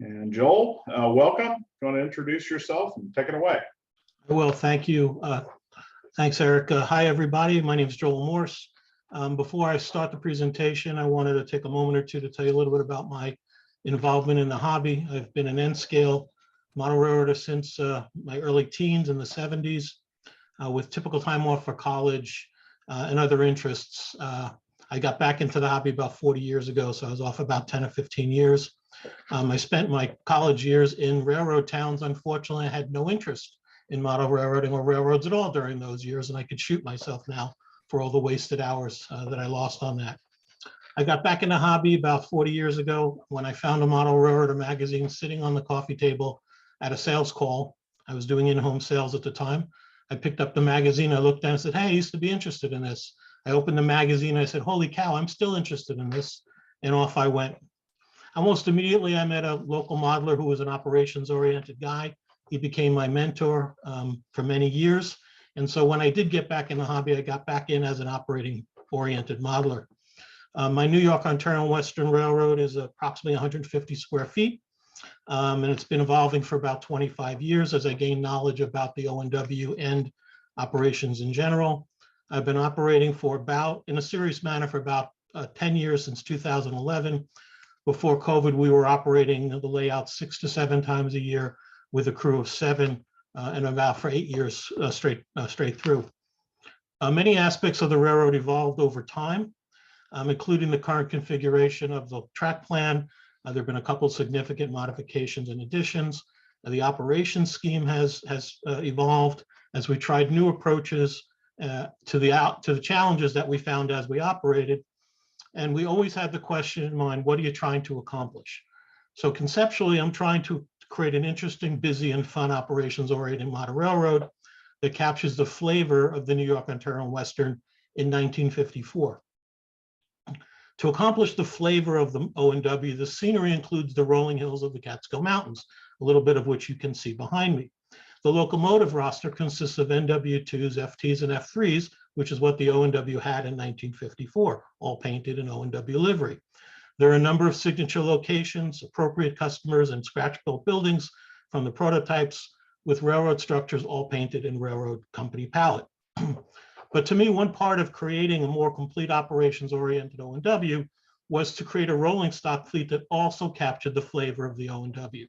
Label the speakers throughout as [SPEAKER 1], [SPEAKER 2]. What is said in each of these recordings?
[SPEAKER 1] And Joel, welcome. You want to introduce yourself and take it away?
[SPEAKER 2] Well, thank you. Thanks, Eric. Hi, everybody. My name is Joel Morse. Before I start the presentation, I wanted to take a moment or two to tell you a little bit about my involvement in the hobby. I've been an N-scale model railroader since my early teens in the 70s, with typical time off for college and other interests. I got back into the hobby about 40 years ago, so I was off about 10 or 15 years. I spent my college years in railroad towns. Unfortunately, I had no interest in model railroading or railroads at all during those years, and I could shoot myself now for all the wasted hours that I lost on that. I got back in the hobby about 40 years ago when I found a model railroader magazine sitting on the coffee table at a sales call. I was doing in-home sales at the time. I picked up the magazine, I looked at it and said, hey, I used to be interested in this. I opened the magazine, I said, holy cow, I'm still interested in this, and off I went. Almost immediately, I met a local modeler who was an operations-oriented guy. He became my mentor for many years. And so when I did get back in the hobby, I got back in as an operating-oriented modeler. My New York, Ontario Western Railroad is approximately 150 square feet. And it's been evolving for about 25 years as I gain knowledge about the O&W and operations in general. I've been operating for about, in a serious manner, for about 10 years, since 2011. Before COVID, we were operating the layout 6 to 7 times a year with a crew of 7, and about for 8 years straight through. Many aspects of the railroad evolved over time, including the current configuration of the track plan. There have been a couple of significant modifications and additions. The operations scheme has evolved as we tried new approaches to the challenges that we found as we operated. And we always had the question in mind, what are you trying to accomplish? So conceptually, I'm trying to create an interesting, busy, and fun operations-oriented model railroad that captures the flavor of the New York, Ontario Western in 1954. To accomplish the flavor of the O&W, the scenery includes the rolling hills of the Catskill Mountains, a little bit of which you can see behind me. The locomotive roster consists of NW2s, FTs, and F3s, which is what the O&W had in 1954, all painted in O&W livery. There are a number of signature locations, appropriate customers, and scratch-built buildings from the prototypes with railroad structures all painted in railroad company palette. But to me, one part of creating a more complete operations-oriented O&W was to create a rolling stock fleet that also captured the flavor of the O&W.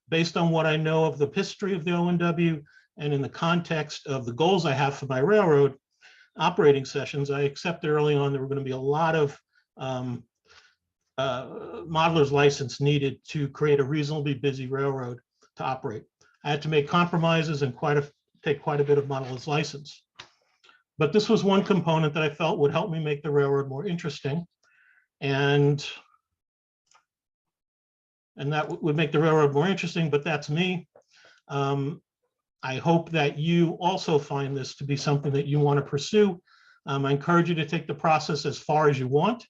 [SPEAKER 2] Based on what I know of the history of the O&W and in the context of the goals I have for my railroad operating sessions, I accepted early on there were going to be a lot of modeler's license needed to create a reasonably busy railroad to operate. I had to make compromises and take quite a bit of modeler's license. But this was one component that I felt would help me make the railroad more interesting, and that would make the railroad more interesting, but that's me. I hope that you also find this to be something that you want to pursue. I encourage you to take the process as far as you want,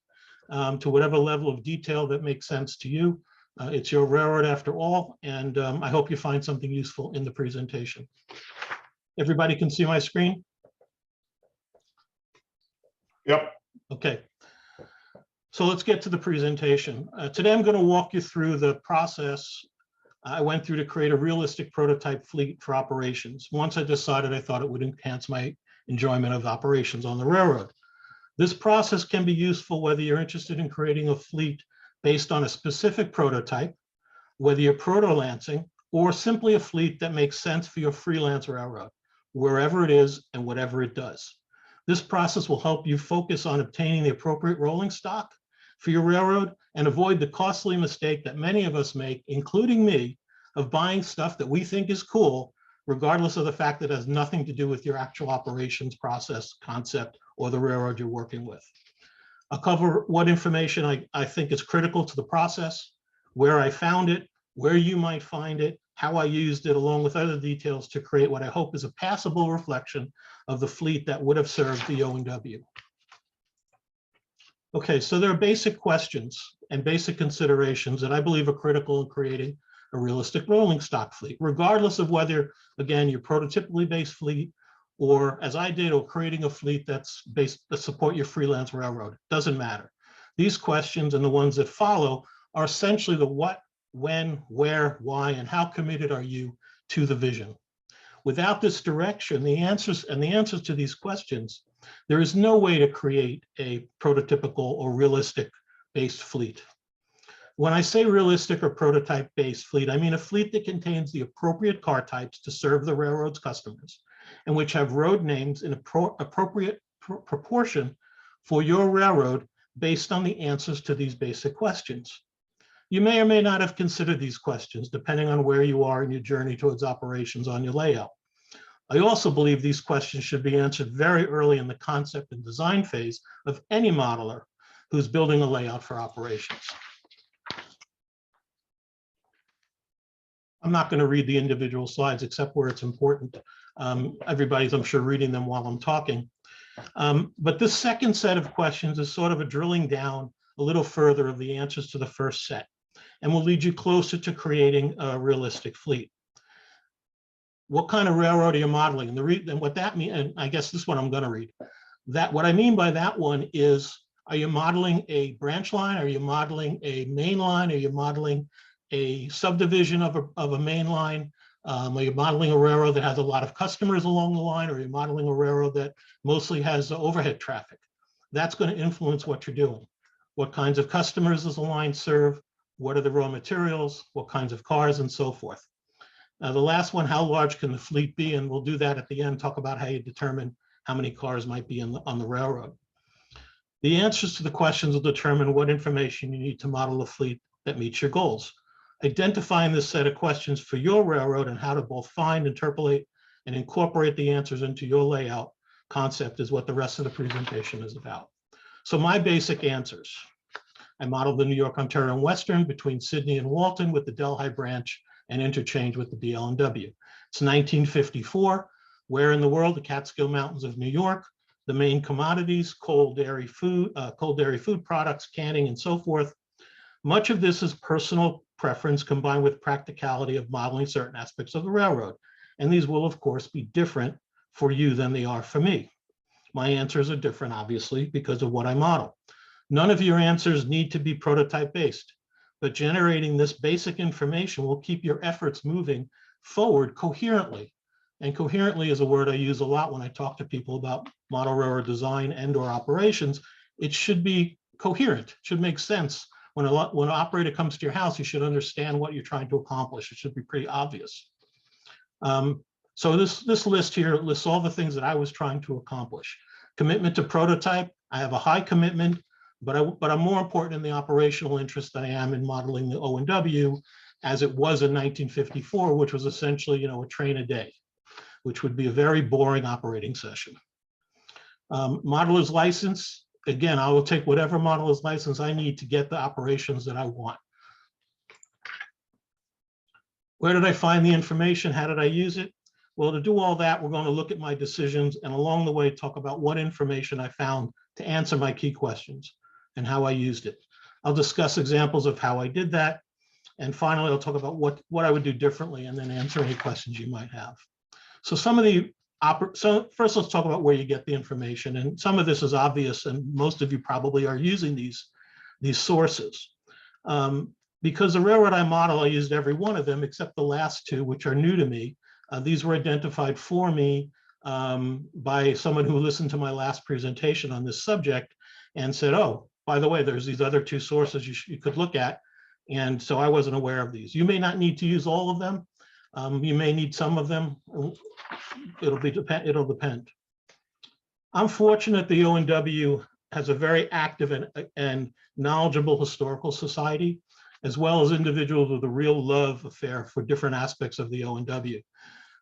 [SPEAKER 2] to whatever level of detail that makes sense to you. It's your railroad after all, and I hope you find something useful in the presentation. Everybody can see my screen?
[SPEAKER 1] Yep.
[SPEAKER 2] Okay. So let's get to the presentation. Today I'm going to walk you through the process I went through to create a realistic prototype fleet for operations. Once I decided I thought it would enhance my enjoyment of operations on the railroad. This process can be useful whether you're interested in creating a fleet based on a specific prototype, whether you're proto-lancing, or simply a fleet that makes sense for your freelance railroad, wherever it is and whatever it does. This process will help you focus on obtaining the appropriate rolling stock for your railroad and avoid the costly mistake that many of us make, including me, of buying stuff that we think is cool, regardless of the fact that it has nothing to do with your actual operations process, concept, or the railroad you're working with. I'll cover what information I think is critical to the process, where I found it, where you might find it, how I used it, along with other details to create what I hope is a passable reflection of the fleet that would have served the O&W. Okay, so there are basic questions and basic considerations that I believe are critical in creating a realistic rolling stock fleet, regardless of whether, again, you're prototypically based fleet or, as I did, or creating a fleet that's based to support your freelance railroad. Doesn't matter. These questions and the ones that follow are essentially the what, when, where, why, and how committed are you to the vision? Without this direction, the answers to these questions, there is no way to create a prototypical or realistic based fleet. When I say realistic or prototype based fleet, I mean a fleet that contains the appropriate car types to serve the railroad's customers and which have road names in appropriate proportion for your railroad based on the answers to these basic questions. You may or may not have considered these questions depending on where you are in your journey towards operations on your layout. I also believe these questions should be answered very early in the concept and design phase of any modeler who's building a layout for operations. I'm not going to read the individual slides except where it's important. Everybody's, I'm sure, reading them while I'm talking. But this second set of questions is sort of a drilling down a little further of the answers to the first set and will lead you closer to creating a realistic fleet. What kind of railroad are you modeling? And what that means, and I guess this one I'm going to read. What I mean by that one is, are you modeling a branch line? Are you modeling a main line? Are you modeling a subdivision of a main line? Are you modeling a railroad that has a lot of customers along the line? Or are you modeling a railroad that mostly has overhead traffic? That's going to influence what you're doing. What kinds of customers does the line serve? What are the raw materials? What kinds of cars and so forth? The last one, how large can the fleet be? And we'll do that at the end, talk about how you determine how many cars might be on the railroad. The answers to the questions will determine what information you need to model a fleet that meets your goals. Identifying this set of questions for your railroad and how to both find, interpolate, and incorporate the answers into your layout concept is what the rest of the presentation is about. So my basic answers. I modeled the New York, Ontario, and Western between Sydney and Walton with the Delhi branch and Interchange with the DL&W. It's 1954. Where in the world? The Catskill Mountains of New York. The main commodities, coal, dairy, food products, canning, and so forth. Much of this is personal preference combined with practicality of modeling certain aspects of the railroad. And these will, of course, be different for you than they are for me. My answers are different, obviously, because of what I model. None of your answers need to be prototype based, but generating this basic information will keep your efforts moving forward coherently. And coherently is a word I use a lot when I talk to people about model railroad design and or operations. It should be coherent, it should make sense. When an operator comes to your house, you should understand what you're trying to accomplish. It should be pretty obvious. So this list here lists all the things that I was trying to accomplish. Commitment to prototype, I have a high commitment, but I'm more important in the operational interest than I am in modeling the O&W as it was in 1954, which was essentially, a train a day, which would be a very boring operating session. Modeler's license, again, I will take whatever modeler's license I need to get the operations that I want. Where did I find the information? How did I use it? Well, to do all that, we're going to look at my decisions and along the way talk about what information I found to answer my key questions and how I used it. I'll discuss examples of how I did that. And finally, I'll talk about what I would do differently and then answer any questions you might have. So first, let's talk about where you get the information. And some of this is obvious, and most of you probably are using these sources. Because the railroad I model, I used every one of them except the last two, which are new to me. These were identified for me by someone who listened to my last presentation on this subject and said, oh, by the way, there's these other two sources you could look at. And so I wasn't aware of these. You may not need to use all of them. You may need some of them. It'll depend. I'm fortunate the O&W has a very active and knowledgeable historical society, as well as individuals with a real love affair for different aspects of the O&W.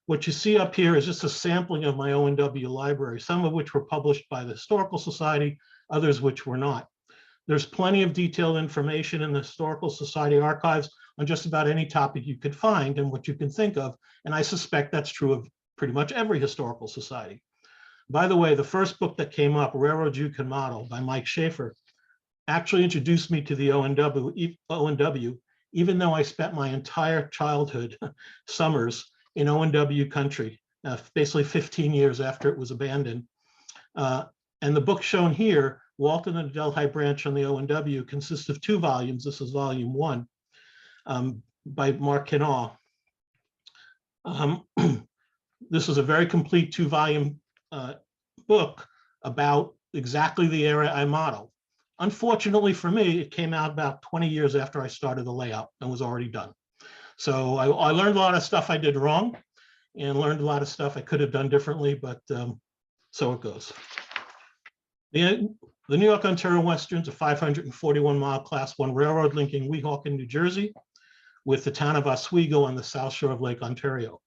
[SPEAKER 2] What you see up here is just a sampling of my O&W library, some of which were published by the Historical Society, others which were not. There's plenty of detailed information in the Historical Society archives on just about any topic you could find and what you can think of, and I suspect that's true of pretty much every historical society. By the way, the first book that came up, Railroads You Can Model by Mike Schaefer, actually introduced me to the O&W, even though I spent my entire childhood summers in O&W country, basically 15 years after it was abandoned. And the book shown here, Walton and Delhi Branch on the O&W, consists of 2 volumes. This is volume 1. by Mark Kinnaw. This is a very complete 2-volume book about exactly the area I modeled. Unfortunately for me, it came out about 20 years after I started the layout and was already done. So I learned a lot of stuff I did wrong and learned a lot of stuff I could have done differently, but so it goes. The New York Ontario Western's a 541-mile Class 1 railroad linking Weehawken, New Jersey, with the town of Oswego on the south shore of Lake Ontario.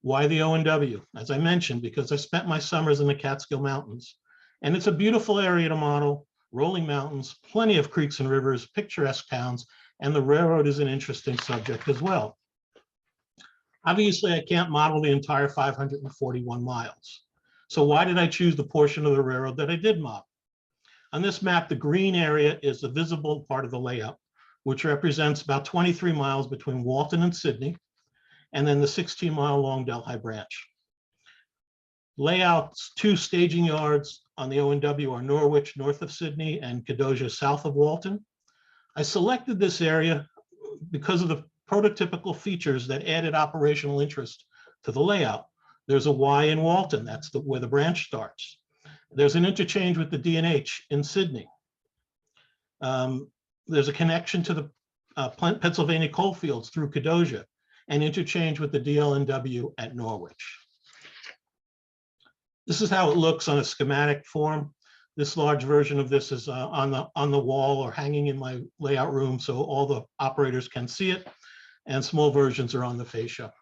[SPEAKER 2] Why the O&W? As I mentioned, because I spent my summers in the Catskill Mountains, and it's a beautiful area to model, rolling mountains, plenty of creeks and rivers, picturesque towns, and the railroad is an interesting subject as well. Obviously, I can't model the entire 541 miles. So why did I choose the portion of the railroad that I did model? On this map, the green area is the visible part of the layout, which represents about 23 miles between Walton and Sydney, and then the 16-mile long Delhi branch. Layouts, 2 staging yards on the O&W are Norwich, north of Sydney, and Kedoja, south of Walton. I selected this area because of the prototypical features that added operational interest to the layout. There's a Y in Walton, that's where the branch starts. There's an interchange with the D&H in Sydney. There's a connection to the Pennsylvania coalfields through Kedoja, and interchange with the DL&W at Norwich. This is how it looks on a schematic form. This large version of this is on the wall or hanging in my layout room so all the operators can see it, and small versions are on the fascia.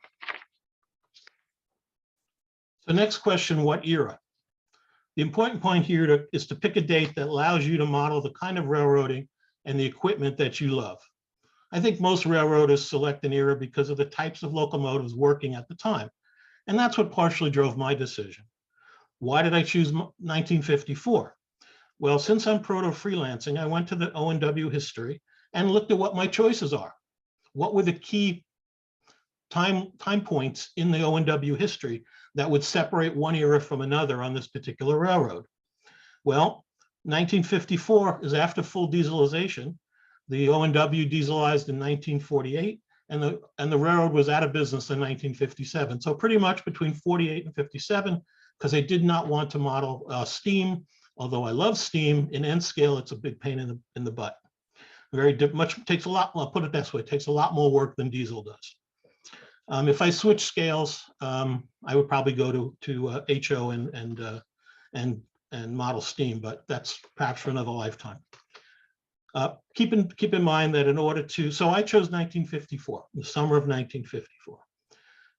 [SPEAKER 2] So next question, what era? The important point here is to pick a date that allows you to model the kind of railroading and the equipment that you love. I think most railroaders select an era because of the types of locomotives working at the time. And that's what partially drove my decision. Why did I choose 1954? Well, since I'm proto-freelancing, I went to the O&W history and looked at what my choices are. What were the key time points in the O&W history that would separate one era from another on this particular railroad? Well, 1954 is after full dieselization. The O&W dieselized in 1948, and the railroad was out of business in 1957. So pretty much between 48 and 57, because I did not want to model steam. Although I love steam, in N scale, it's a big pain in the butt. Takes a lot. I'll put it this way: it takes a lot more work than diesel does. If I switch scales, I would probably go to HO and model steam, but that's perhaps for another lifetime. Keep in mind that in order to, so I chose 1954, the summer of 1954.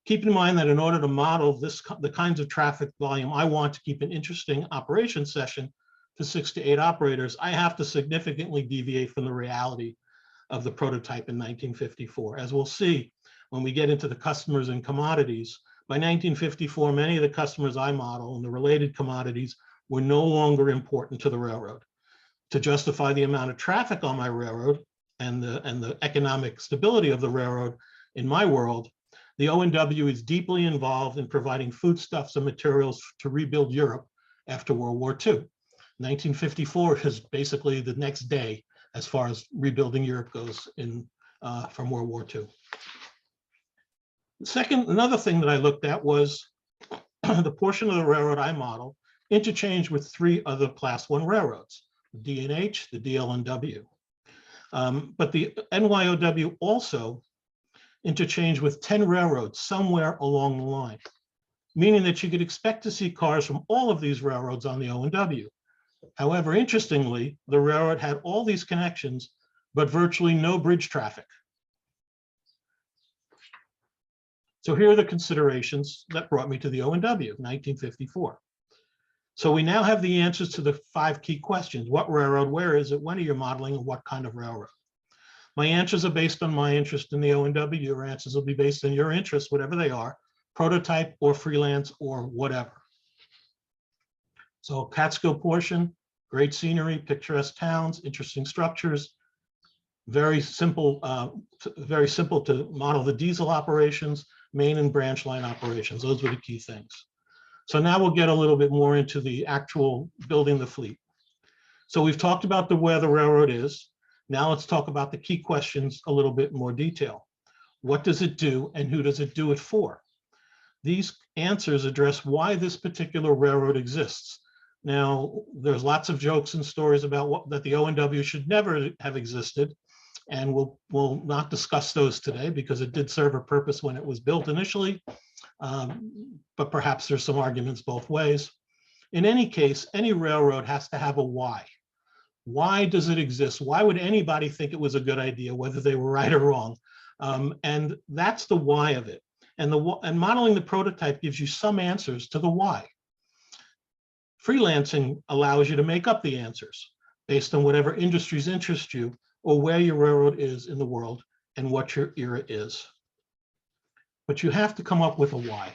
[SPEAKER 2] Keep in mind that in order to model the kinds of traffic volume I want to keep an interesting operation session to 6 to 8 operators, I have to significantly deviate from the reality of the prototype in 1954. As we'll see when we get into the customers and commodities, by 1954, many of the customers I model and the related commodities were no longer important to the railroad. To justify the amount of traffic on my railroad and the economic stability of the railroad in my world, the O&W is deeply involved in providing foodstuffs and materials to rebuild Europe after World War II. 1954 is basically the next day as far as rebuilding Europe goes from World War II. Another thing that I looked at was the portion of the railroad I modeled interchanged with 3 other Class 1 railroads. D&H, the DL&W. But the NYOW also interchanged with 10 railroads somewhere along the line, meaning that you could expect to see cars from all of these railroads on the O&W. However, interestingly, the railroad had all these connections, but virtually no bridge traffic. So here are the considerations that brought me to the O&W, 1954. So we now have the answers to the 5 key questions. What railroad, where is it, when are you modeling, and what kind of railroad? My answers are based on my interest in the O&W. Your answers will be based on your interests, whatever they are, prototype or freelance or whatever. So Catskill portion, great scenery, picturesque towns, interesting structures, very simple to model the diesel operations, main and branch line operations. Those were the key things. So now we'll get a little bit more into the actual building the fleet. So we've talked about where the railroad is. Now let's talk about the key questions a little bit more detail. What does it do, and who does it do it for? These answers address why this particular railroad exists. Now, there's lots of jokes and stories about that the O&W should never have existed, and we'll not discuss those today because it did serve a purpose when it was built initially, but perhaps there's some arguments both ways. In any case, any railroad has to have a why. Why does it exist? Why would anybody think it was a good idea, whether they were right or wrong? And that's the why of it. And modeling the prototype gives you some answers to the why. Freelancing allows you to make up the answers based on whatever industries interest you or where your railroad is in the world and what your era is. But you have to come up with a why.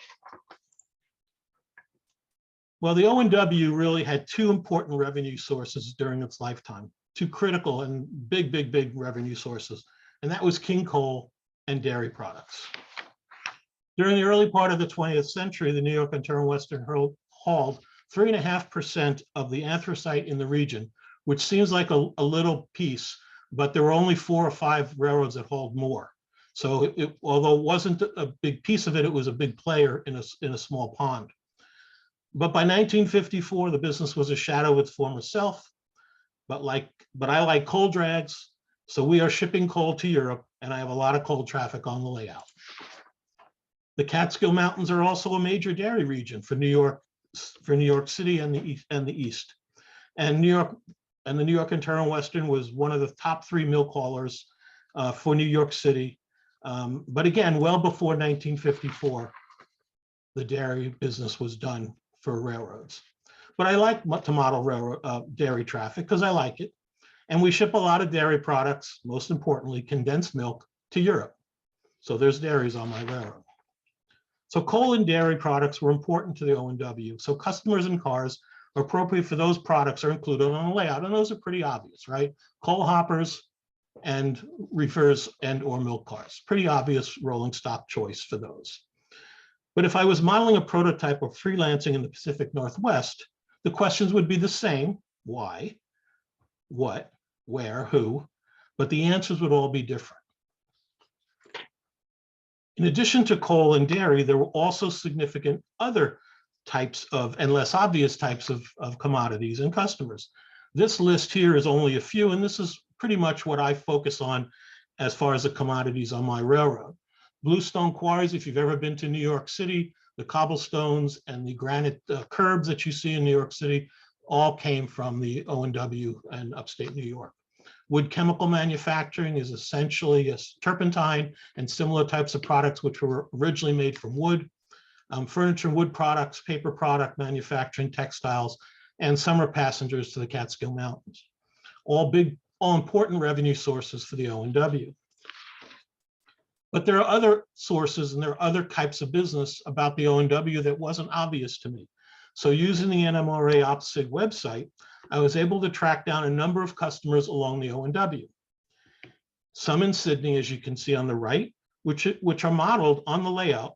[SPEAKER 2] Well, the O&W really had two important revenue sources during its lifetime, two critical and big revenue sources, and that was king coal and dairy products. During the early part of the 20th century, the New York Internal Western hauled 3.5% of the anthracite in the region, which seems like a little piece, but there were only 4 or 5 railroads that hauled more. So although it wasn't a big piece of it, it was a big player in a small pond. But by 1954, the business was a shadow of its former self. But I like coal drags, so we are shipping coal to Europe, and I have a lot of coal traffic on the layout. The Catskill Mountains are also a major dairy region for New York City and the East. And the New York Internal Western was one of the top 3 milk haulers for New York City. But again, well before 1954, the dairy business was done for railroads. But I like to model railroad dairy traffic because I like it. And we ship a lot of dairy products, most importantly, condensed milk, to Europe. So there's dairies on my railroad. So coal and dairy products were important to the O&W. So customers and cars appropriate for those products are included on the layout. And those are pretty obvious, right? Coal hoppers and reefers and or milk cars. Pretty obvious rolling stock choice for those. But if I was modeling a prototype of freelancing in the Pacific Northwest, the questions would be the same: why, what, where, who, but the answers would all be different. In addition to coal and dairy, there were also significant other types of and less obvious types of commodities and customers. This list here is only a few, and this is pretty much what I focus on as far as the commodities on my railroad. Bluestone quarries, if you've ever been to New York City, the cobblestones and the granite curbs that you see in New York City all came from the O&W and upstate New York. Wood chemical manufacturing is essentially a turpentine and similar types of products which were originally made from wood. Furniture and wood products, paper product manufacturing, textiles, and summer passengers to the Catskill Mountains. All important revenue sources for the O&W. But there are other sources and there are other types of business about the O&W that wasn't obvious to me. So using the NMRA OpSig website, I was able to track down a number of customers along the O&W. Some in Sydney, as you can see on the right, which are modeled on the layout,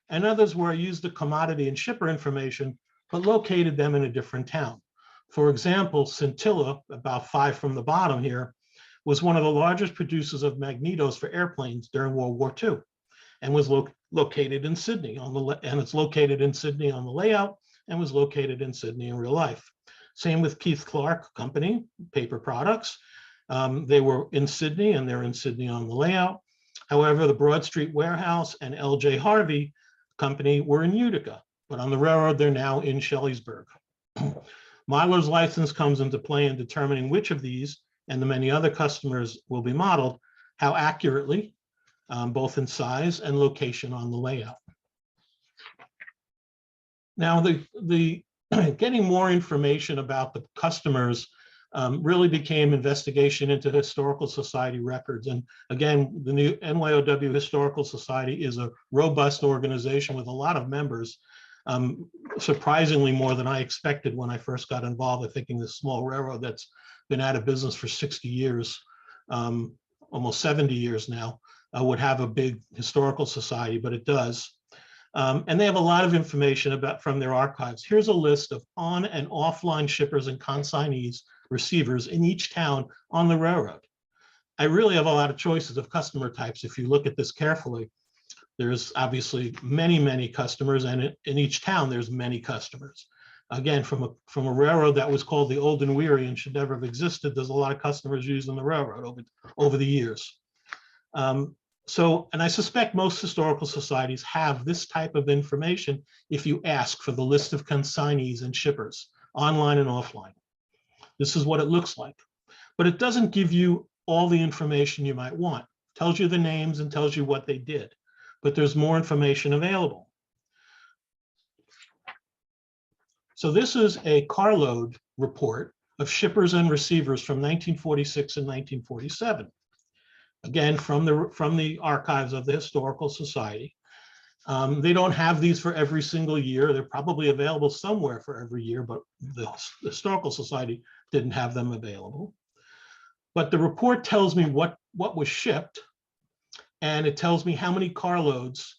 [SPEAKER 2] and others where I used the commodity and shipper information, but located them in a different town. For example, Scintilla, about 5 from the bottom here, was one of the largest producers of magnetos for airplanes during World War II, and was located in Sydney it's located in Sydney on the layout, and was located in Sydney in real life. Same with Keith Clark Company, paper products. They were in Sydney, and they're in Sydney on the layout. However, the Broad Street Warehouse and L.J. Harvey Company were in Utica, but on the railroad, they're now in Shelleysburg. Modeler's license comes into play in determining which of these and the many other customers will be modeled, how accurately, both in size and location on the layout. Now, the getting more information about the customers really became investigation into historical society records. And again, the new NYOW Historical Society is a robust organization with a lot of members, surprisingly more than I expected when I first got involved. I'm thinking this small railroad that's been out of business for 60 years, almost 70 years now, would have a big historical society, but it does. And they have a lot of information from their archives. Here's a list of on and offline shippers and consignees, receivers in each town on the railroad. I really have a lot of choices of customer types. If you look at this carefully, there's obviously many, many customers, and in each town, there's many customers. Again, from a railroad that was called the Old and Weary and should never have existed, there's a lot of customers using the railroad over the years. And I suspect most historical societies have this type of information if you ask for the list of consignees and shippers, online and offline. This is what it looks like. But it doesn't give you all the information you might want. It tells you the names and tells you what they did, but there's more information available. So this is a carload report of shippers and receivers from 1946 and 1947. Again, from the archives of the Historical Society. They don't have these for every single year. They're probably available somewhere for every year, but the Historical Society didn't have them available. But the report tells me what was shipped, and it tells me how many carloads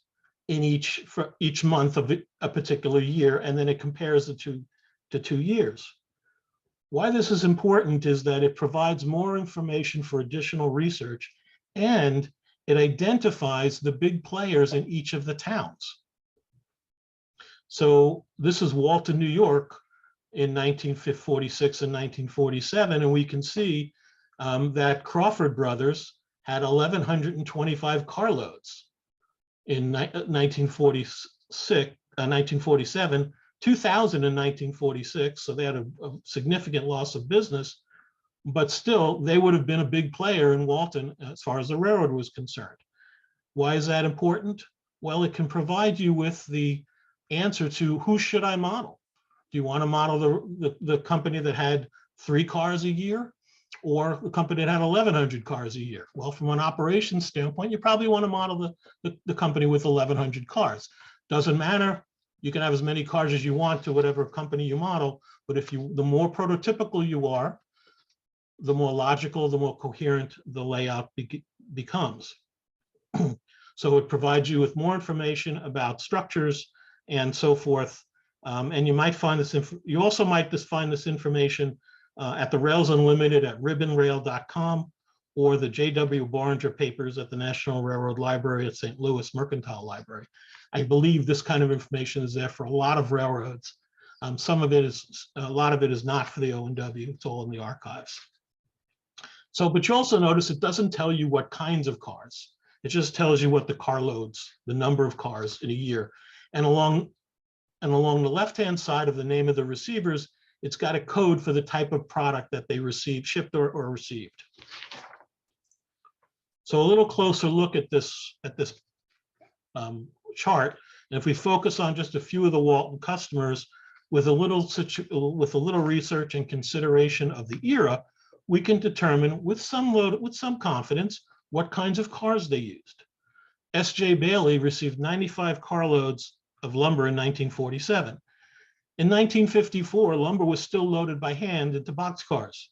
[SPEAKER 2] for each month of a particular year, and then it compares the two to 2 years. Why this is important is that it provides more information for additional research, and it identifies the big players in each of the towns. So this is Walton, New York in 1946 and 1947, and we can see that Crawford Brothers had 1,125 carloads in 1947, 2,000 in 1946, so they had a significant loss of business, but still they would have been a big player in Walton as far as the railroad was concerned. Why is that important? Well, it can provide you with the answer to who should I model? Do you want to model the company that had 3 cars a year, or the company that had 1,100 cars a year? Well, from an operations standpoint, you probably want to model the company with 1,100 cars. Doesn't matter. You can have as many cars as you want to whatever company you model, but the more prototypical you are, the more logical, the more coherent the layout becomes. So it provides you with more information about structures and so forth. And you might find this, you also might just find this information at the Rails Unlimited at ribbonrail.com, or the J.W. Barringer papers at the National Railroad Library at St. Louis Mercantile Library. I believe this kind of information is there for a lot of railroads. A lot of it is not for the O&W, it's all in the archives. So, but you also notice it doesn't tell you what kinds of cars. It just tells you what the car loads, the number of cars in a year. And along the left-hand side of the name of the receivers, it's got a code for the type of product that they received, shipped or received. So a little closer look at this chart. And if we focus on just a few of the Walton customers with a little research and consideration of the era, we can determine with some confidence what kinds of cars they used. S.J. Bailey received 95 carloads of lumber in 1947. In 1954, lumber was still loaded by hand into boxcars.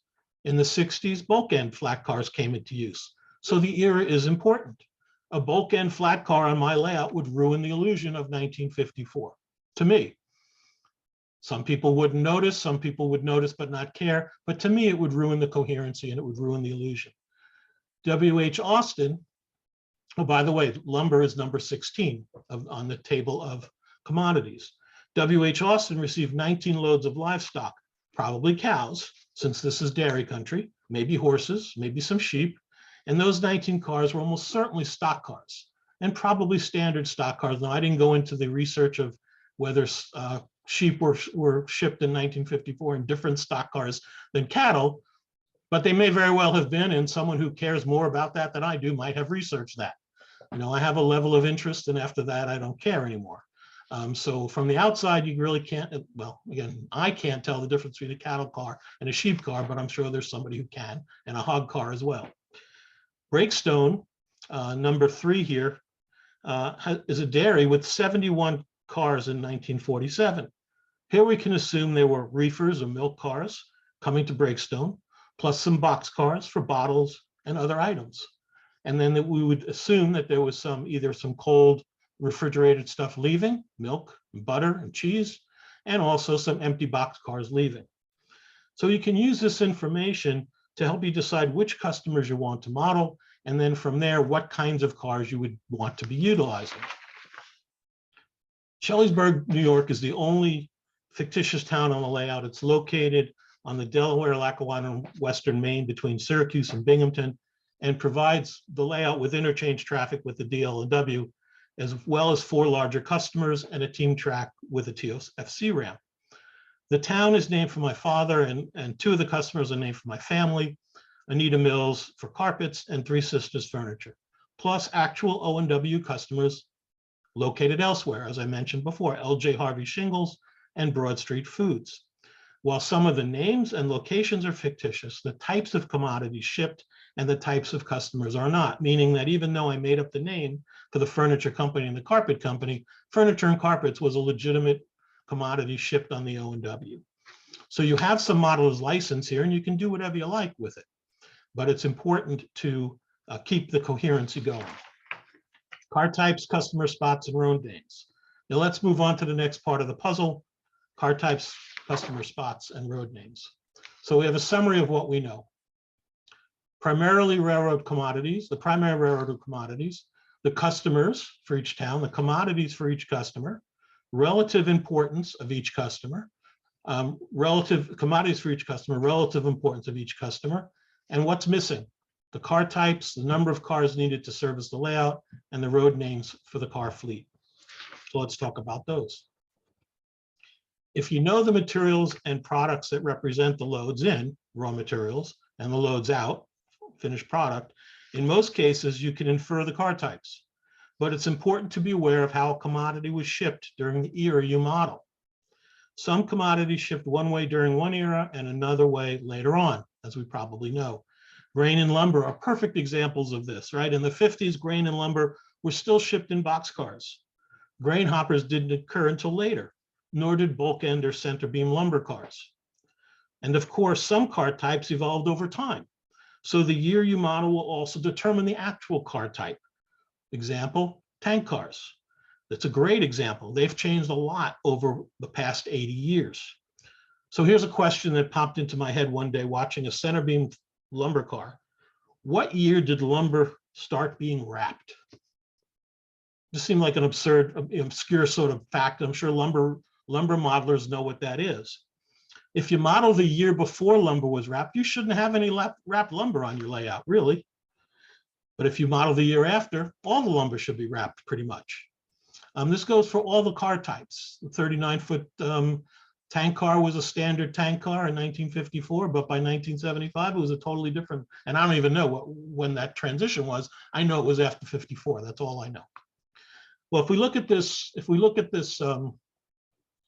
[SPEAKER 2] In the 60s, bulk end flat cars came into use. So the era is important. A bulk end flat car on my layout would ruin the illusion of 1954, to me. Some people wouldn't notice, some people would notice but not care, but to me it would ruin the coherency and it would ruin the illusion. W.H. Austin, oh, by the way, lumber is number 16 on the table of commodities. W.H. Austin received 19 loads of livestock, probably cows, since this is dairy country, maybe horses, maybe some sheep, and those 19 cars were almost certainly stock cars, and probably standard stock cars. Now, I didn't go into the research of whether sheep were shipped in 1954 in different stock cars than cattle, but they may very well have been, and someone who cares more about that than I do might have researched that. You know, I have a level of interest, and after that, I don't care anymore. So from the outside, you really can't, well, again, I can't tell the difference between a cattle car and a sheep car, but I'm sure there's somebody who can, and a hog car as well. Breakstone, number 3 here, is a dairy with 71 cars in 1947. Here we can assume there were reefers or milk cars coming to Breakstone, plus some box cars for bottles and other items. And then that we would assume that there was either some cold refrigerated stuff leaving, milk, and butter, and cheese, and also some empty box cars leaving. So you can use this information to help you decide which customers you want to model, and then from there, what kinds of cars you would want to be utilizing. Shelleysburg, New York is the only fictitious town on the layout. It's located on the Delaware, Lackawanna, Western Maine between Syracuse and Binghamton, and provides the layout with interchange traffic with the DL&W, as well as 4 larger customers and a team track with a TOFC ramp. The town is named for my father, and 2 of the customers are named for my family, Anita Mills for carpets and 3 Sisters Furniture, plus actual O&W customers located elsewhere, as I mentioned before, LJ Harvey Shingles and Broad Street Foods. While some of the names and locations are fictitious, the types of commodities shipped and the types of customers are not, meaning that even though I made up the name for the furniture company and the carpet company, furniture and carpets was a legitimate commodity shipped on the O&W. So you have some modeler's license here, and you can do whatever you like with it, but it's important to keep the coherency going. Car types, customer spots, and road names. Now let's move on to the next part of the puzzle, car types, customer spots, and road names. So we have a summary of what we know. Primarily railroad commodities, the primary railroad commodities, the customers for each town, the commodities for each customer, relative importance of each customer, relative commodities for each customer, relative importance of each customer, and what's missing. The car types, the number of cars needed to service the layout, and the road names for the car fleet. So let's talk about those. If you know the materials and products that represent the loads in, raw materials, and the loads out, finished product, in most cases, you can infer the car types. But it's important to be aware of how a commodity was shipped during the era you model. Some commodities shipped one way during one era and another way later on, as we probably know. Grain and lumber are perfect examples of this, right? In the 50s, grain and lumber were still shipped in boxcars. Grain hoppers didn't occur until later, nor did bulk end or center beam lumber cars. And of course, some car types evolved over time. So the year you model will also determine the actual car type. Example, tank cars. That's a great example. They've changed a lot over the past 80 years. So here's a question that popped into my head one day watching a center beam lumber car. What year did lumber start being wrapped? This seemed like an obscure sort of fact. I'm sure lumber modelers know what that is. If you model the year before lumber was wrapped, you shouldn't have any wrapped lumber on your layout, really. But if you model the year after, all the lumber should be wrapped pretty much. This goes for all the car types. The 39-foot tank car was a standard tank car in 1954, but by 1975, it was a totally different, and I don't even know when that transition was. I know it was after 54, that's all I know. Well, if we look at this,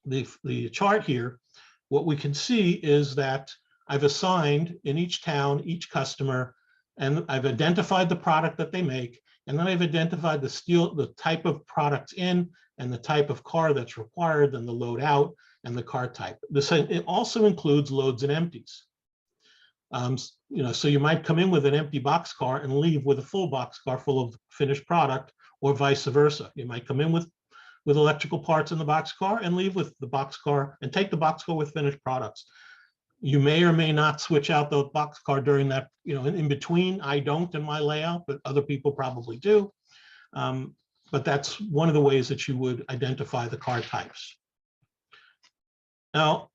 [SPEAKER 2] the chart here, what we can see is that I've assigned in each town, each customer, and I've identified the product that they make, and then I've identified the type of products in and the type of car that's required, and the load out and the car type. It also includes loads and empties. So you might come in with an empty box car and leave with a full box car full of finished product, or vice versa. You might come in with electrical parts in the box car and leave with the box car and take the box car with finished products. You may or may not switch out the box car during that, in between. I don't in my layout, but other people probably do. But that's one of the ways that you would identify the car types. Now,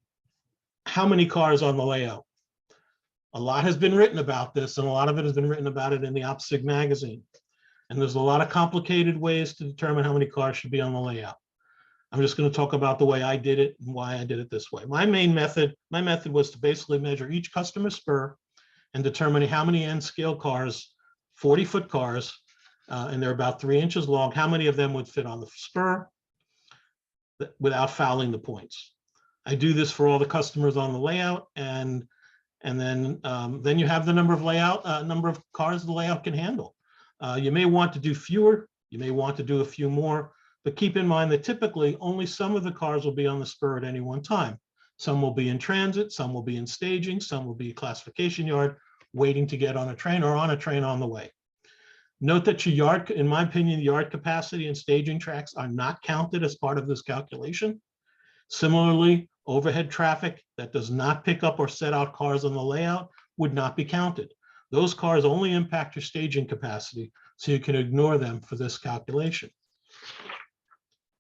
[SPEAKER 2] how many cars on the layout? A lot has been written about this, and a lot of it has been written about it in the OpSig magazine. And there's a lot of complicated ways to determine how many cars should be on the layout. I'm just going to talk about the way I did it and why I did it this way. My method was to basically measure each customer spur and determine how many end scale cars, 40-foot cars, and they're about 3 inches long, how many of them would fit on the spur without fouling the points. I do this for all the customers on the layout, and then you have the number of cars the layout can handle. You may want to do fewer, you may want to do a few more, but keep in mind that typically only some of the cars will be on the spur at any one time. Some will be in transit, some will be in staging, some will be classification yard, waiting to get on a train, or on a train on the way. Note that your yard, in my opinion, yard capacity and staging tracks are not counted as part of this calculation. Similarly, overhead traffic that does not pick up or set out cars on the layout would not be counted. Those cars only impact your staging capacity, so you can ignore them for this calculation.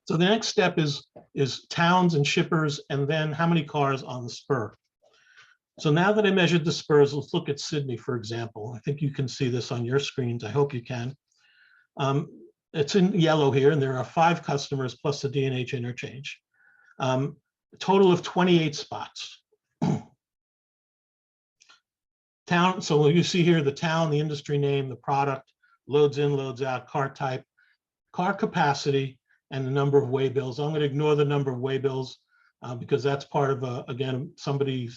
[SPEAKER 2] So the next step is towns and shippers, and then how many cars on the spur. So now that I measured the spurs, let's look at Sydney, for example. I think you can see this on your screens. I hope you can. It's in yellow here, and there are 5 customers plus the D&H interchange. A total of 28 spots. Town, so you see here the town, the industry name, the product, loads in, loads out, car type, car capacity, and the number of waybills. I'm going to ignore the number of waybills because that's part of, again, somebody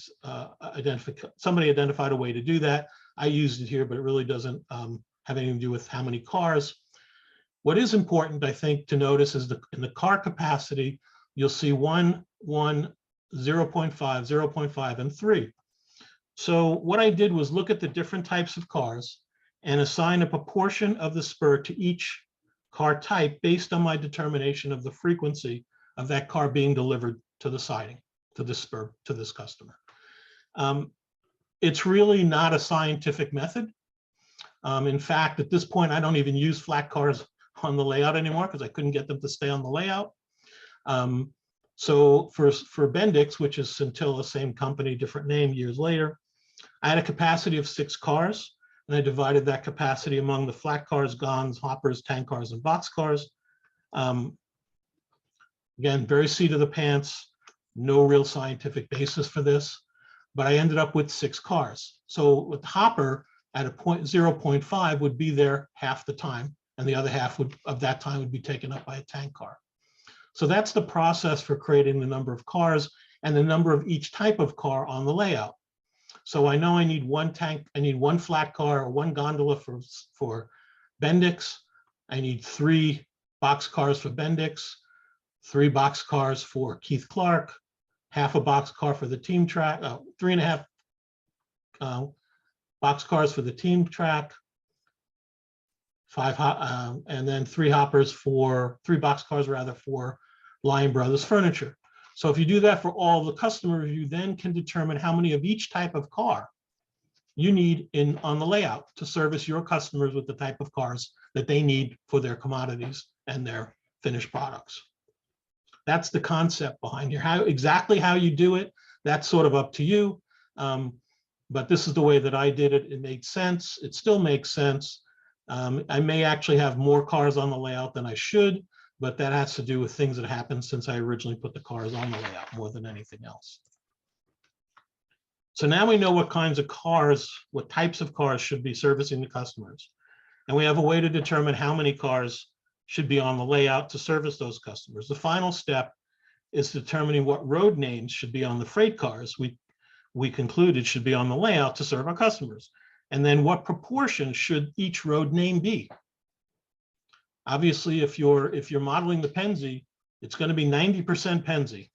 [SPEAKER 2] identified a way to do that. I used it here, but it really doesn't have anything to do with how many cars. What is important, I think, to notice is in the car capacity, you'll see 1, 1, 0.5, 0.5, and 3. So what I did was look at the different types of cars and assign a proportion of the spur to each car type based on my determination of the frequency of that car being delivered to the siding, to the spur, to this customer. It's really not a scientific method. In fact, at this point, I don't even use flat cars on the layout anymore because I couldn't get them to stay on the layout. So for Bendix, which is Scintilla, same company, different name years later, I had a capacity of 6 cars, and I divided that capacity among the flat cars, gons, hoppers, tank cars, and box cars. Again, very seat of the pants, no real scientific basis for this, but I ended up with 6 cars. So with the hopper at a 0.5 would be there half the time, and the other half of that time would be taken up by a tank car. So that's the process for creating the number of cars and the number of each type of car on the layout. So I know I need 1 tank, I need 1 flat car or 1 gondola for Bendix. I need 3 box cars for Bendix, 3 box cars for Keith Clark, half a box car for the team track, 3.5 box cars for the team track, 5 and then 3 box cars rather for Lion Brothers Furniture. So if you do that for all the customers, you then can determine how many of each type of car you need on the layout to service your customers with the type of cars that they need for their commodities and their finished products. That's the concept behind here. Exactly how you do it, that's sort of up to you. But this is the way that I did it. It made sense. It still makes sense. I may actually have more cars on the layout than I should, but that has to do with things that happened since I originally put the cars on the layout more than anything else. So now we know what kinds of cars, what types of cars should be servicing the customers. And we have a way to determine how many cars should be on the layout to service those customers. The final step is determining what road names should be on the freight cars we concluded should be on the layout to serve our customers. And then what proportion should each road name be? Obviously, if you're modeling the Penzi, it's going to be 90% Penzi.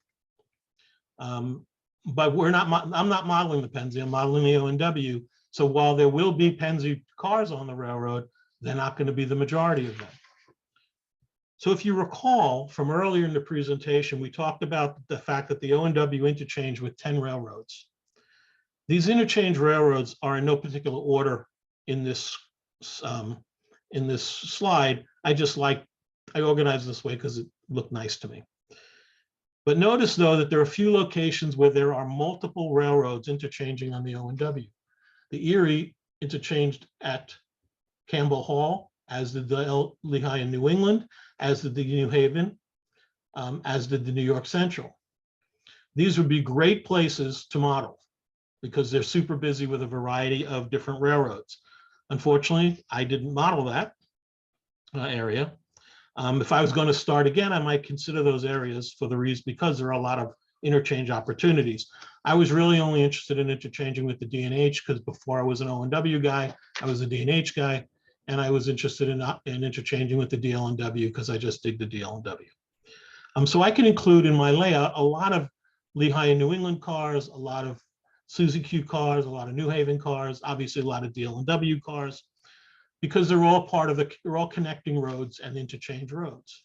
[SPEAKER 2] But I'm not modeling the Penzi, I'm modeling the O&W. So while there will be Penzi cars on the railroad, they're not going to be the majority of them. So if you recall from earlier in the presentation, we talked about the fact that the O&W interchange with 10 railroads. These interchange railroads are in no particular order in this slide. I organized this way because it looked nice to me. But notice though that there are a few locations where there are multiple railroads interchanging on the O&W. The Erie interchanged at Campbell Hall, as did the Lehigh and New England, as did the New Haven, as did the New York Central. These would be great places to model because they're super busy with a variety of different railroads. Unfortunately, I didn't model that area. If I was going to start again, I might consider those areas for the reason because there are a lot of interchange opportunities. I was really only interested in interchanging with the D&H because before I was an O&W guy, I was a D&H guy, and I was interested in interchanging with the DL&W because I just dig the DL&W. So I can include in my layout a lot of Lehigh and New England cars, a lot of Suzy Q cars, a lot of New Haven cars, obviously a lot of DL&W cars, because they're all they're all connecting roads and interchange roads.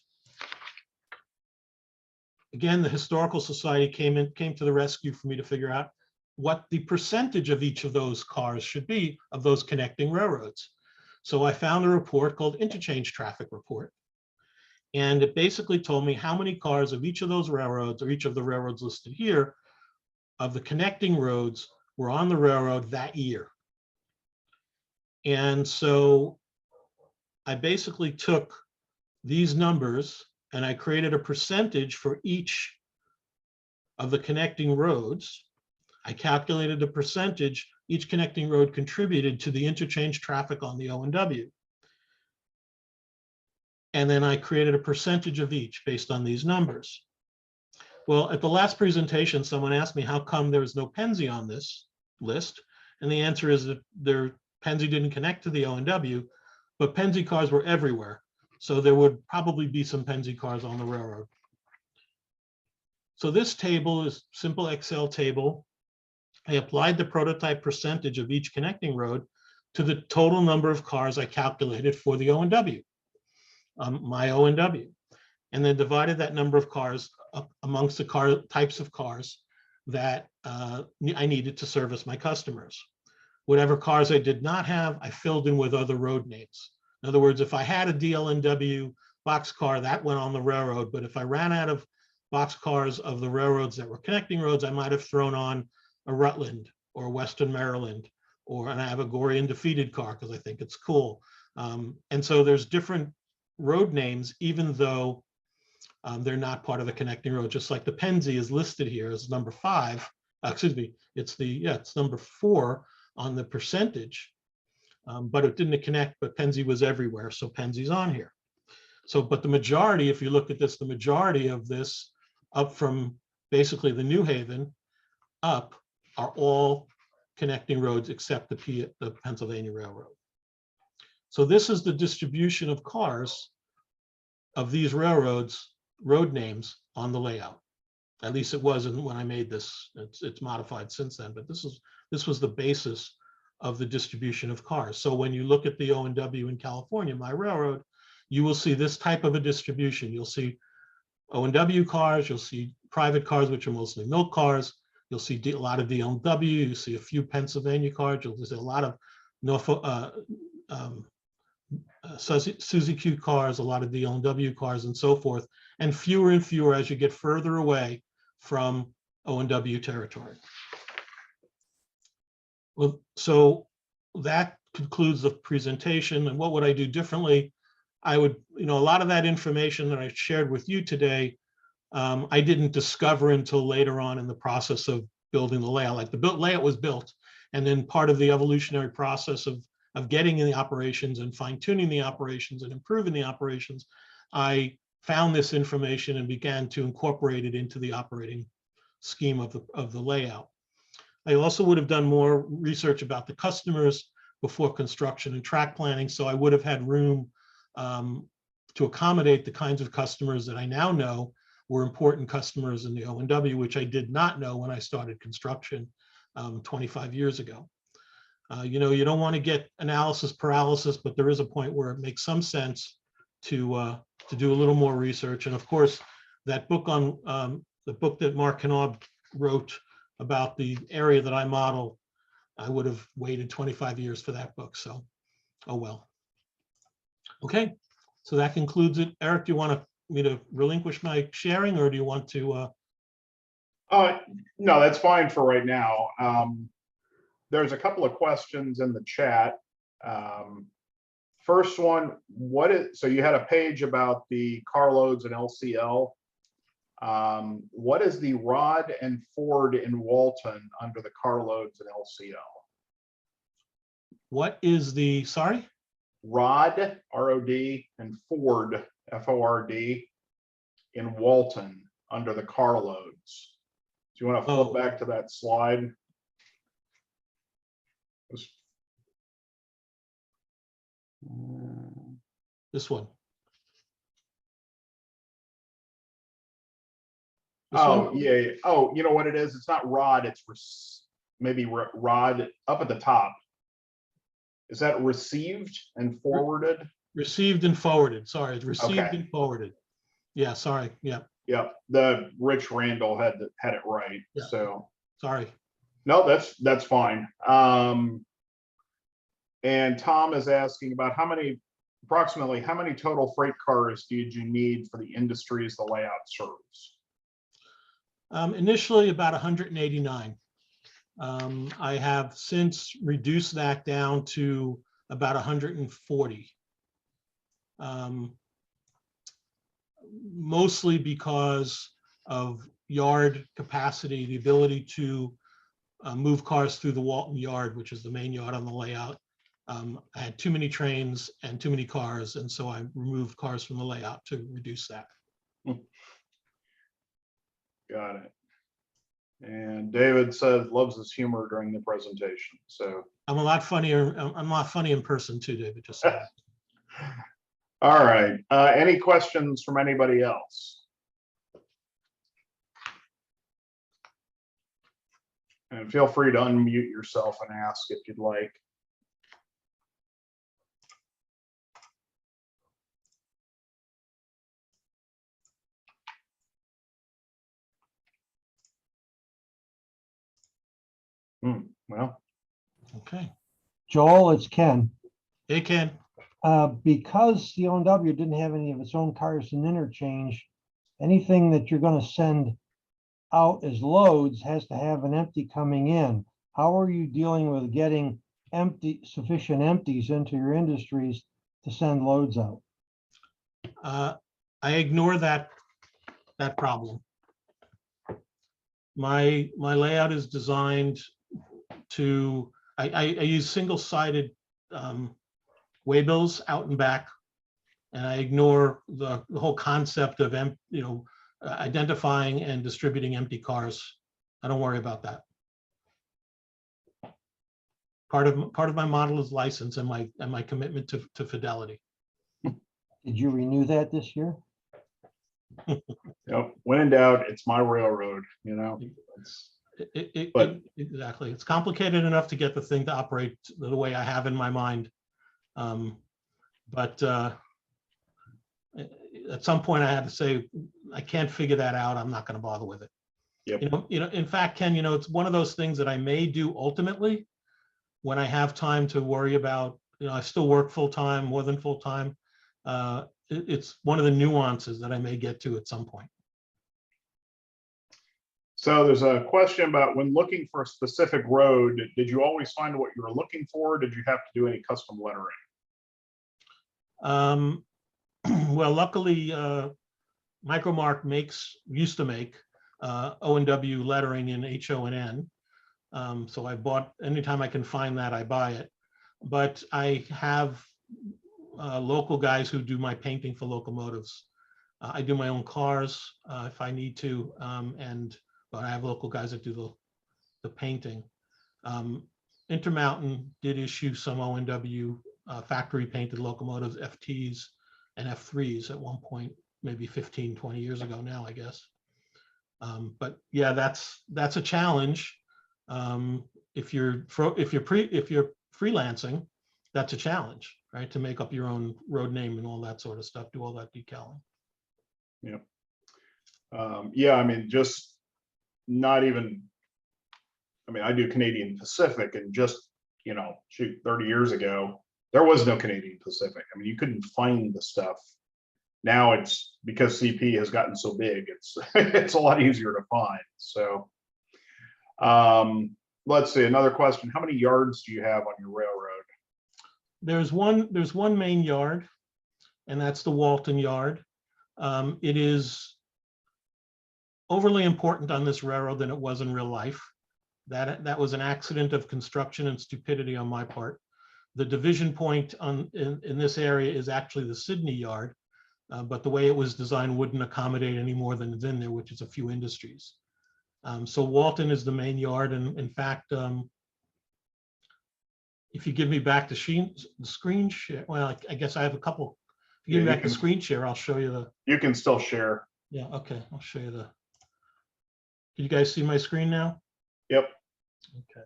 [SPEAKER 2] Again, the Historical Society came to the rescue for me to figure out what the percentage of each of those cars should be of those connecting railroads. So I found a report called Interchange Traffic Report. And it basically told me how many cars of each of those railroads, or each of the railroads listed here, of the connecting roads were on the railroad that year. And so I basically took these numbers and I created a percentage for each of the connecting roads. I calculated the percentage each connecting road contributed to the interchange traffic on the O&W. And then I created a percentage of each based on these numbers. Well, at the last presentation, someone asked me how come there was no Pennsy on this list. And the answer is that Pennsy didn't connect to the O&W, but Pennsy cars were everywhere. So there would probably be some Pennsy cars on the railroad. So this table is simple Excel table. I applied the prototype percentage of each connecting road to the total number of cars I calculated for the O&W, my O&W, and then divided that number of cars up amongst the car types of cars that I needed to service my customers. Whatever cars I did not have, I filled in with other road names. In other words, if I had a DLNW boxcar, that went on the railroad, but if I ran out of boxcars of the railroads that were connecting roads, I might have thrown on a Rutland or Western Maryland or an Avagorian defeated car because I think it's cool. And so there's different road names, even though they're not part of the connecting road, just like the Pennsy is listed here as number 5. Excuse me, it's number 4 on the percentage, but it didn't connect, but Pennsy was everywhere, so Pensy's on here. So, but the majority, if you look at this, the majority of this up from basically the New Haven up are all connecting roads except the Pennsylvania Railroad. So this is the distribution of cars of these railroads, road names on the layout. At least it wasn't when I made this. It's modified since then, but this was the basis of the distribution of cars. So when you look at the O&W in California, my railroad, you will see this type of a distribution. You'll see O&W cars, you'll see private cars, which are mostly milk cars. You'll see a lot of DLW, you see a few Pennsylvania cars, you'll see a lot of Norfolk, Suzuki cars, a lot of DLW cars and so forth, and fewer as you get further away from O&W territory. Well, so that concludes the presentation. And what would I do differently? I would, a lot of that information that I shared with you today, I didn't discover until later on in the process of building the layout. Like the layout was built, and then part of the evolutionary process of getting in the operations and fine-tuning the operations and improving the operations, I found this information and began to incorporate it into the operating scheme of the layout. I also would have done more research about the customers before construction and track planning, so I would have had room to accommodate the kinds of customers that I now know were important customers in the O&W, which I did not know when I started construction 25 years ago. You don't want to get analysis paralysis, but there is a point where it makes some sense to do a little more research. And of course, that book on the book that Mark Knaub wrote about the area that I model, I would have waited 25 years for that book. So, oh well. Okay, so that concludes it. Eric, do you want me to relinquish my sharing, or do you want to?
[SPEAKER 1] No, that's fine for right now. There's a couple of questions in the chat. First one, so you had a page about the carloads and LCL. What is the rod and Ford in Walton under the carloads and LCL?
[SPEAKER 2] What is the, sorry?
[SPEAKER 1] Rod, R-O-D, and Ford, F-O-R-D, in Walton under the carloads. Do you want to flip back to that slide?
[SPEAKER 2] This one.
[SPEAKER 1] Yeah. Oh, you know what it is? It's not rod. It's maybe rod up at the top. Is that received and forwarded?
[SPEAKER 2] Received and forwarded. Sorry, it's received and forwarded. Yeah, sorry. Yeah.
[SPEAKER 1] Yep. The Rich Randall had it right. Yeah. So
[SPEAKER 2] sorry.
[SPEAKER 1] No, that's fine. And Tom is asking about approximately how many total freight cars did you need for the industries the layout serves?
[SPEAKER 2] Initially about 189. I have since reduced that down to about 140. Mostly because of yard capacity, the ability to move cars through the Walton Yard, which is the main yard on the layout. I had too many trains and too many cars, and so I removed cars from the layout to reduce that.
[SPEAKER 1] Got it. And David says loves his humor during the presentation. So
[SPEAKER 2] I'm a lot funnier. I'm not funny in person too, David. Just saying.
[SPEAKER 1] all right. Any questions from anybody else? And feel free to unmute yourself and ask if you'd like. Well,
[SPEAKER 2] Okay.
[SPEAKER 3] Joel, it's Ken.
[SPEAKER 2] Hey, Ken.
[SPEAKER 3] Because the O&W didn't have any of its own cars in interchange, anything that you're going to send out as loads has to have an empty coming in. How are you dealing with getting sufficient empties into your industries to send loads out?
[SPEAKER 2] I ignore that problem. My layout is designed to, I use single-sided waybills out and back, and I ignore the whole concept of identifying and distributing empty cars. I don't worry about that. Part of my model is license and my commitment to fidelity.
[SPEAKER 3] Did you renew that this year?
[SPEAKER 1] Yep. When in doubt, it's my railroad, you know.
[SPEAKER 2] Exactly. It's complicated enough to get the thing to operate the way I have in my mind. But at some point I had to say, I can't figure that out. I'm not going to bother with it. Yep. In fact, Ken, it's one of those things that I may do ultimately when I have time to worry about, I still work full time, more than full time. It's one of the nuances that I may get to at some point.
[SPEAKER 1] So there's a question about when looking for a specific road, did you always find what you were looking for? Did you have to do any custom lettering?
[SPEAKER 2] Well, luckily, Micromark used to make O&W lettering in HO&N. So I bought, anytime I can find that, I buy it. But I have local guys who do my painting for locomotives. I do my own cars if I need to, but I have local guys that do the painting. Intermountain did issue some O&W factory painted locomotives, FTs and F3s at one point, maybe 15, 20 years ago now, I guess. But yeah, that's a challenge. If you're freelancing, that's a challenge, right? To make up your own road name and all that sort of stuff, do all that decaling.
[SPEAKER 1] Yeah. Yeah, I mean, just not even, I mean, I do Canadian Pacific, and just, shoot, 30 years ago, there was no Canadian Pacific. I mean, you couldn't find the stuff. Now it's, because CP has gotten so big, it's a lot easier to find. So let's see, another question. How many yards do you have on your railroad?
[SPEAKER 2] There's one main yard, and that's the Walton Yard. It is overly important on this railroad than it was in real life. That was an accident of construction and stupidity on my part. The division point in this area is actually the Sydney Yard, but the way it was designed wouldn't accommodate any more than is in there, which is a few industries. So Walton is the main yard, and in fact, if you give me back the screen share, well, I guess I have a couple. If you give me back the screen share, I'll show you the.
[SPEAKER 1] You can still share.
[SPEAKER 2] Yeah, okay, I'll show you the. Can you guys see my screen now?
[SPEAKER 1] Yep.
[SPEAKER 2] Okay.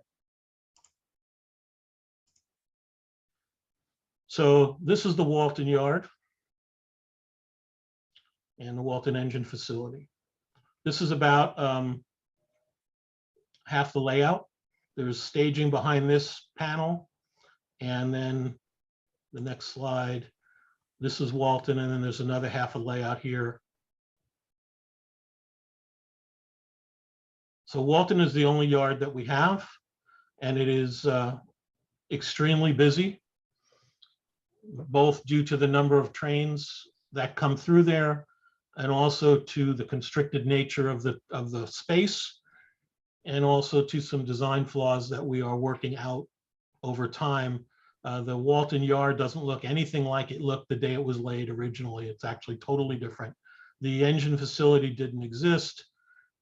[SPEAKER 2] So this is the Walton Yard and the Walton engine facility. This is about half the layout. there's staging behind this panel. And then the next slide, this is Walton, and then there's another half a layout here. So Walton is the only yard that we have, and it is extremely busy, both due to the number of trains that come through there and also to the constricted nature of the space, and also to some design flaws that we are working out over time. The Walton Yard doesn't look anything like it looked the day it was laid originally. It's actually totally different. The engine facility didn't exist,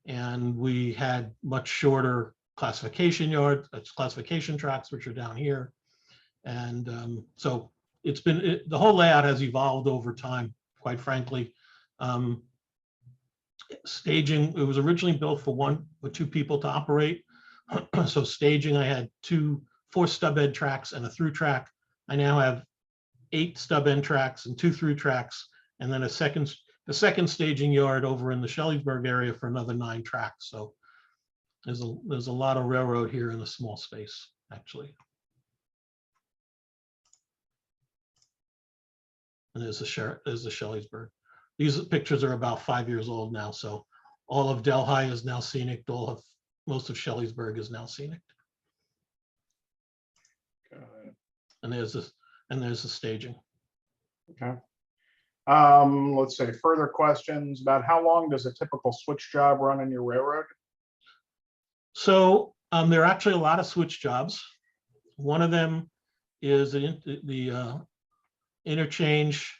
[SPEAKER 2] and we had much shorter classification tracks, which are down here. And so it's been, the whole layout has evolved over time, quite frankly. Staging, it was originally built for 1 or 2 people to operate. So staging, I had 4 stub end tracks and a through track. I now have 8 stub end tracks and 2 through tracks, and then a second staging yard over in the Shelleysburg area for another 9 tracks. So there's a lot of railroad here in a small space, actually. And there's the Shelleysburg. These pictures are about 5 years old now, so all of Delhi is now scenic. Most of Shelleysburg is now scenic. And there's the staging.
[SPEAKER 1] Okay. Let's say further questions about how long does a typical switch job run in your railroad?
[SPEAKER 2] So there are actually a lot of switch jobs. One of them is the interchange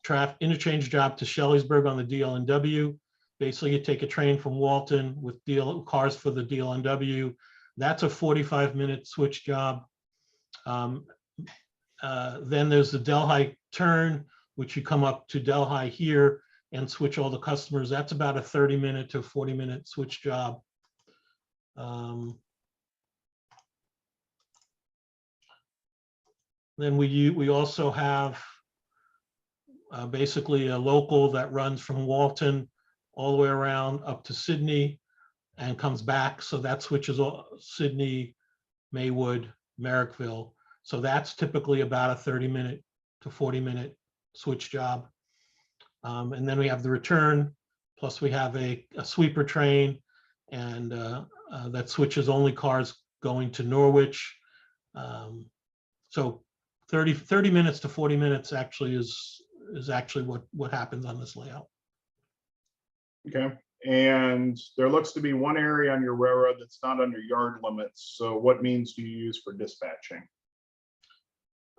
[SPEAKER 2] job to Shelleysburg on the DL&W. Basically, you take a train from Walton with cars for the DL&W. That's a 45-minute switch job. Then there's the Delhi turn, which you come up to Delhi here and switch all the customers. That's about a 30-minute to 40-minute switch job. Then we also have basically a local that runs from Walton all the way around up to Sydney and comes back. So that switches Sydney, Maywood, Merrickville. So that's typically about a 30-minute to 40-minute switch job. And then we have the return, plus we have a sweeper train, and that switches only cars going to Norwich. So 30 minutes to 40 minutes actually is actually what happens on this layout.
[SPEAKER 1] Okay. And there looks to be one area on your railroad that's not under yard limits. So what means do you use for dispatching?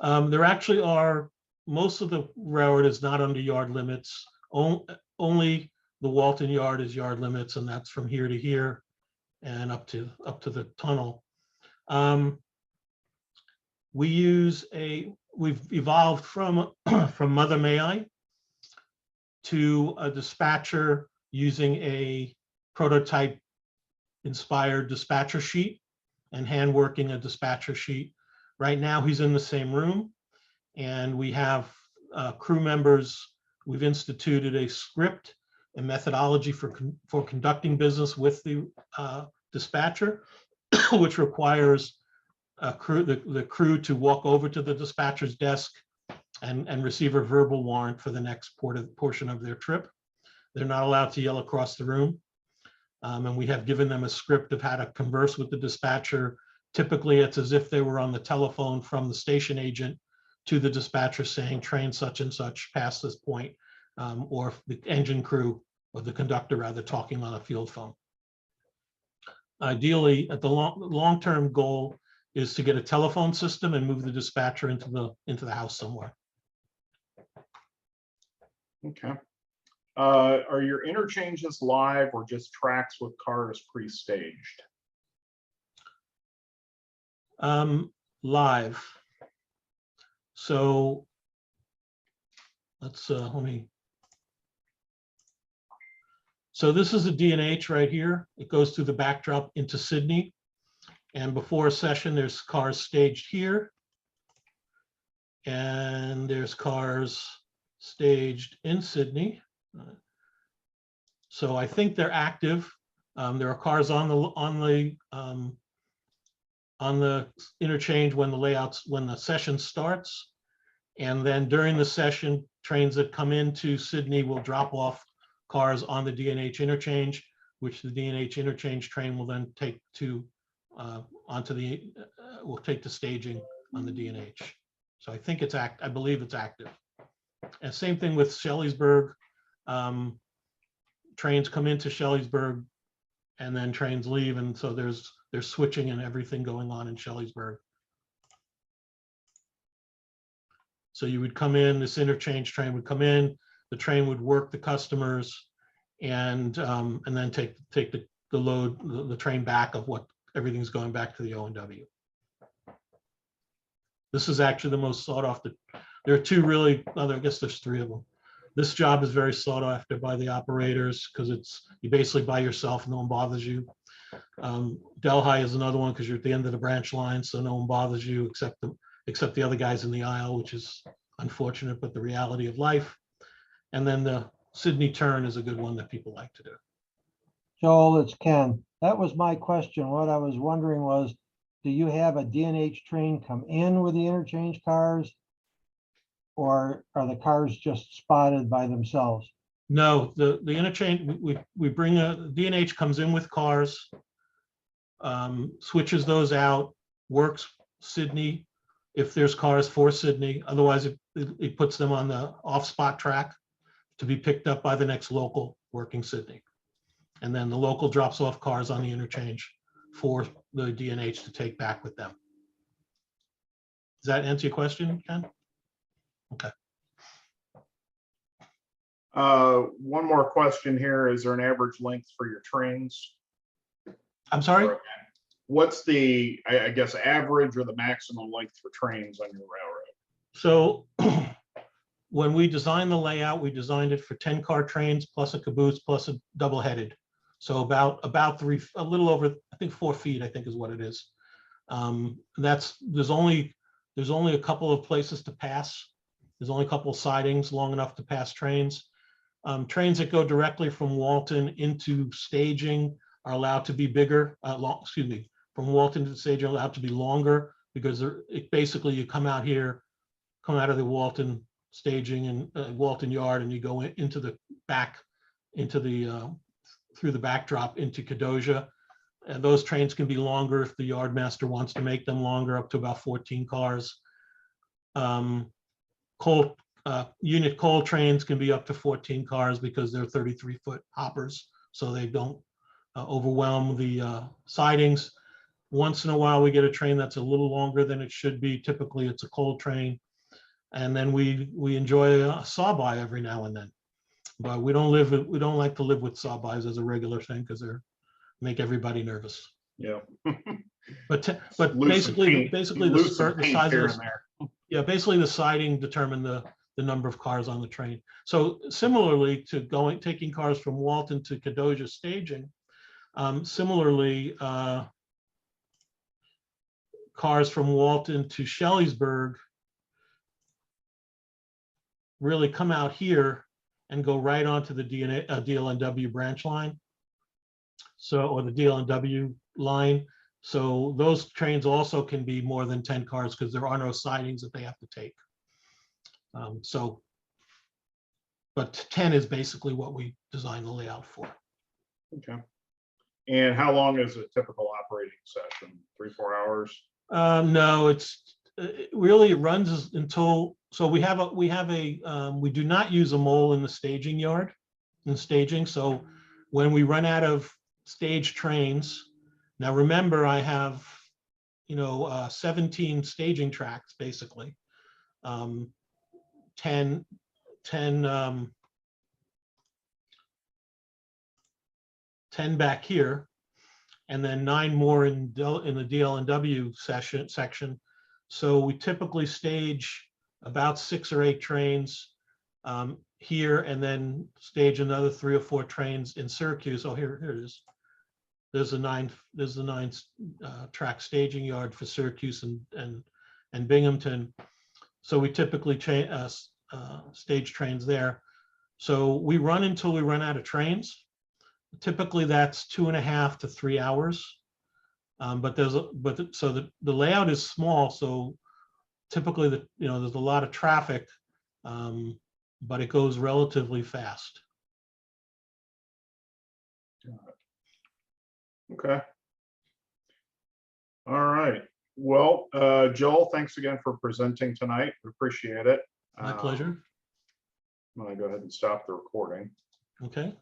[SPEAKER 2] There actually are, most of the railroad is not under yard limits. Only the Walton Yard is yard limits, and that's from here to here and up to the tunnel. We've evolved from Mother May I to a dispatcher using a prototype inspired dispatcher sheet and hand working a dispatcher sheet. Right now he's in the same room, and we have crew members. We've instituted a script and methodology for conducting business with the dispatcher, which requires the crew to walk over to the dispatcher's desk and receive a verbal warrant for the next portion of their trip. They're not allowed to yell across the room. And we have given them a script of how to converse with the dispatcher. Typically, it's as if they were on the telephone from the station agent to the dispatcher saying train such and such past this point, or the engine crew or the conductor rather talking on a field phone. Ideally, at the long-term goal is to get a telephone system and move the dispatcher into the house somewhere.
[SPEAKER 1] Okay. Are your interchanges live or just tracks with cars pre-staged?
[SPEAKER 2] Live. So let's So this is a D&H right here. It goes through the backdrop into Sydney. And before a session, there's cars staged here. And there's cars staged in Sydney. So I think they're active. There are cars on the on the interchange when the session starts. And then during the session, trains that come into Sydney will drop off cars on the D&H interchange, which the D&H interchange train will then take to will take to staging on the D&H. So I think I believe it's active. And same thing with Shelleysburg. Trains come into Shelleysburg and then trains leave. And so there's switching and everything going on in Shelleysburg. So you would come in, this interchange train would come in, the train would work the customers and then take the load, the train back of what everything's going back to the O&W. This is actually the most sought after. There are two really, I guess there's three of them. This job is very sought after by the operators because you're basically by yourself, no one bothers you. Delhi is another one because you're at the end of the branch line, so no one bothers you except the other guys in the aisle, which is unfortunate, but the reality of life. And then the Sydney turn is a good one that people like to do.
[SPEAKER 3] Joel, it's Ken. That was my question. What I was wondering was, do you have a D&H train come in with the interchange cars? Or are the cars just spotted by themselves?
[SPEAKER 2] No, the interchange, we bring D&H comes in with cars, switches those out, works Sydney if there's cars for Sydney. Otherwise, it puts them on the off-spot track to be picked up by the next local working Sydney. And then the local drops off cars on the interchange for the D&H to take back with them. Does that answer your question, Ken? Okay.
[SPEAKER 1] One more question here. Is there an average length for your trains?
[SPEAKER 2] I'm sorry?
[SPEAKER 1] What's the, I guess, average or the maximum length for trains on your railroad?
[SPEAKER 2] So when we designed the layout, we designed it for 10-car trains plus a caboose plus a double-headed. So about three, a little over, I think 4 feet, I think is what it is. There's only a couple of places to pass. There's only a couple of sidings long enough to pass trains. Trains that go directly from Walton into staging are allowed to be bigger. From Walton to staging are allowed to be longer because basically you come out of the Walton staging and Walton Yard, and you go into the back, through the backdrop into Kedosia. And those trains can be longer if the yardmaster wants to make them longer, up to about 14 cars. Unit coal trains can be up to 14 cars because they're 33-foot hoppers, so they don't overwhelm the sidings. Once in a while, we get a train that's a little longer than it should be. Typically, it's a coal train. And then we enjoy a saw-by every now and then. But we don't like to live with saw-bys as a regular thing because they make everybody nervous.
[SPEAKER 1] Yeah.
[SPEAKER 2] But basically the size of basically the siding determine the number of cars on the train. So similarly to taking cars from Walton to Kedosia staging, similarly cars from Walton to Shelleysburg really come out here and go right onto the DL&W branch line. So, or the DL&W line. So those trains also can be more than 10 cars because there are no sidings that they have to take. But 10 is basically what we designed the layout for.
[SPEAKER 1] Okay. And how long is a typical operating session? 3-4 hours?
[SPEAKER 2] No, it really runs until, so we do not use a mole in the staging yard, So when we run out of stage trains, now remember I have, 17 staging tracks, basically. 10 back here, and then 9 more in the DL&W section. So we typically stage about 6 or 8 trains here, and then stage another 3 or 4 trains in Syracuse. Oh, here it is. There's the 9 track staging yard for Syracuse and Binghamton. So we typically stage trains there. So we run until we run out of trains. Typically that's 2.5 to 3 hours. But so the layout is small, so typically there's a lot of traffic, but it goes relatively fast.
[SPEAKER 1] Okay. All right. Well, Joel, thanks again for presenting tonight. We appreciate it.
[SPEAKER 2] My pleasure.
[SPEAKER 1] I'm going to go ahead and stop the recording.
[SPEAKER 2] Okay.